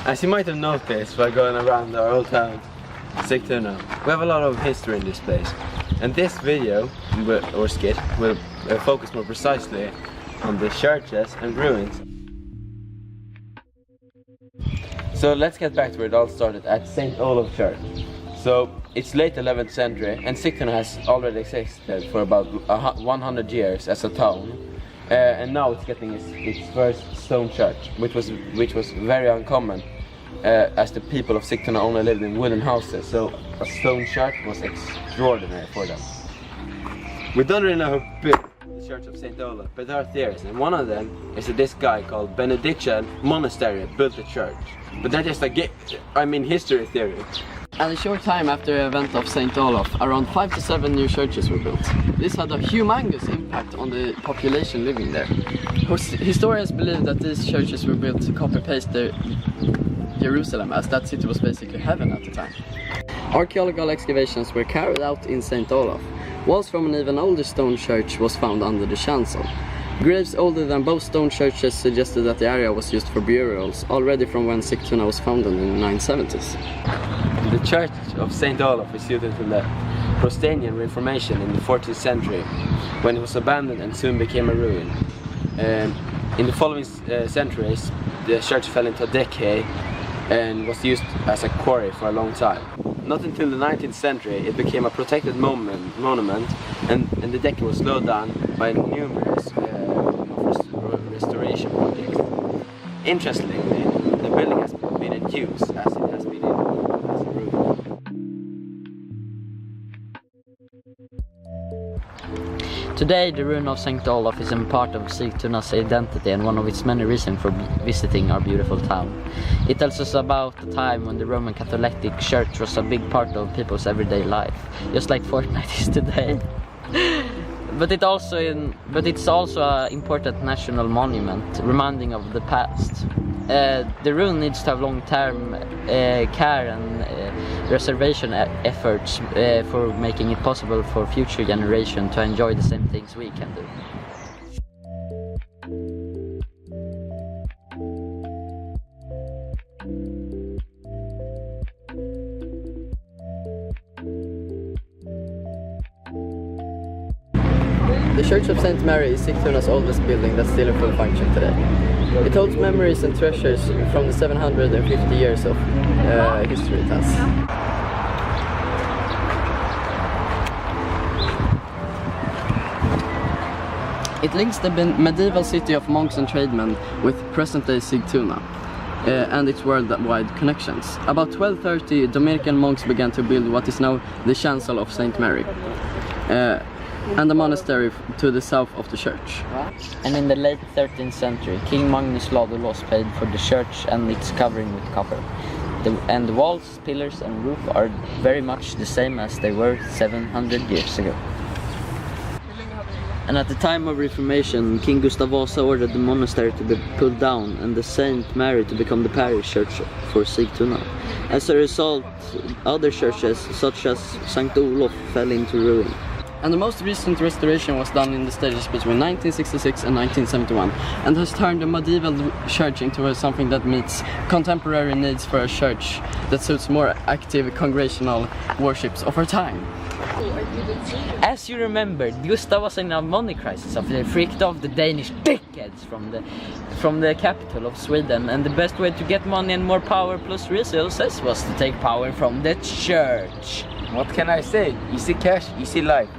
As you might have noticed by going around our old town, Sigtuna, we have a lot of history in this place. And this video, or skit, will focus more precisely on the churches and ruins. So let's get back to where it all started, at St. Olaf Church. So it's late 11th century, and Sigtuna has already existed for about 100 years as a town. And now it's getting its first stone church, which was very uncommon, as the people of Sigtuna only lived in wooden houses, so a stone church was extraordinary for them. We don't really know who built the Church of St. Olaf, but there are theories, and one of them is that this guy called Benedictine Monastery built the church. But that is history theory. And a short time after the event of St. Olaf, around 5 to 7 new churches were built. This had a humongous impact on the population living there. Historians believe that these churches were built to copy-paste Jerusalem, as that city was basically heaven at the time. Archaeological excavations were carried out in St. Olaf. Walls from an even older stone church was found under the chancel. Graves older than both stone churches suggested that the area was used for burials already from when Sigtuna was founded in the 970s. The Church of St. Olaf is suited to the Protestant Reformation in the 14th century, when it was abandoned and soon became a ruin. In the following centuries, the church fell into decay and was used as a quarry for a long time. Not until the 19th century it became a protected monument, and the decay was slowed down by numerous restoration projects. Interestingly, the building has been in use as it has been as a ruin. Today, the ruin of St. Olaf is a part of Sigtuna's identity and one of its many reasons for visiting our beautiful town. It tells us about the time when the Roman Catholic Church was a big part of people's everyday life, just like Fortnite is today. But it's also an important national monument, reminding of the past. The ruin needs to have long-term care and reservation efforts for making it possible for future generations to enjoy the same things we can do. The Church of St. Mary is Sigtuna's oldest building that's still in full function today. It holds memories and treasures from the 750 years of history it has. It links the medieval city of monks and tradesmen with present-day Sigtuna and its worldwide connections. About 1230, Dominican monks began to build what is now the chancel of St. Mary. And a monastery to the south of the church. And in the late 13th century, King Magnus Ladulås paid for the church and its covering with copper. And the walls, pillars and roof are very much the same as they were 700 years ago. And at the time of Reformation, King Gustav Vasa ordered the monastery to be pulled down and the St. Mary to become the parish church for Sigtuna. As a result, other churches, such as St. Olaf, fell into ruin. And the most recent restoration was done in the stages between 1966 and 1971 and has turned the medieval church into something that meets contemporary needs for a church that suits more active congregational worships of our time. As you remember, Gustav was in a money crisis after they freaked off the Danish dickheads from the capital of Sweden, and the best way to get money and more power plus resources was to take power from the church. What can I say? Easy cash, easy life.